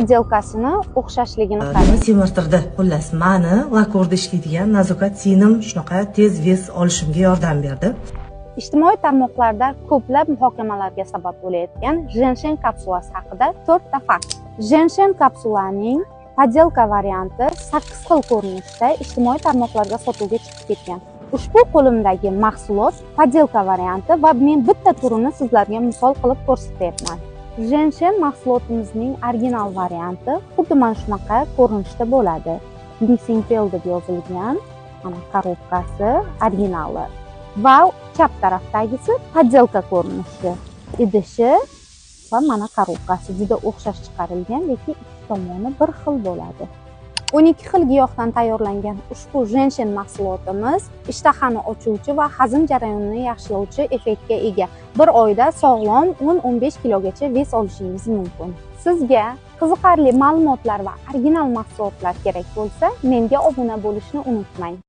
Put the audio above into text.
Podelkasini o'xshashligini qarang. Semirtirdi. Xullas, mani lakorda ishlaydigan nazokat sinim shunaqa tez ves olishimga yordam berdi. Ijtimoiy tarmoqlarda ko'plab muhokamalarga sabab bo'layotgan Jenshen kapsulasi haqida 4 ta fakt. Jenshen kapsulaning podelka varianti 8 xil ko'rinishda ijtimoiy tarmoqlarga sotuvga chiqib ketgan. Ushbu qo'limdagi mahsulot podelka varianti va men bitta turini sizlarga misol qilib ko'rsatyapman. Jenshen mahsulotimizning original varianti xuddi mana shunaqa ko'rinishda bo'ladi. Lisinfel deb yozilgan, mana korobkasi originali va chap tarafdagisi podelka ko'rinishi. Idishi va mana korobkasi juda o'xshash chiqarilgan, lekin ikki tomoni bir xil bo'ladi. 12 xil giyohdan tayyorlangan ushbu Jenshen mahsulotimiz ishtahani ochuvchi va hazm jarayonini yaxshilovchi effektga ega. Bir oyda sog'lom 10-15 kilogacha ves olishingiz mumkin. Sizga qiziqarli ma'lumotlar va original mahsulotlar kerak bo'lsa, menga obuna bo'lishni unutmang.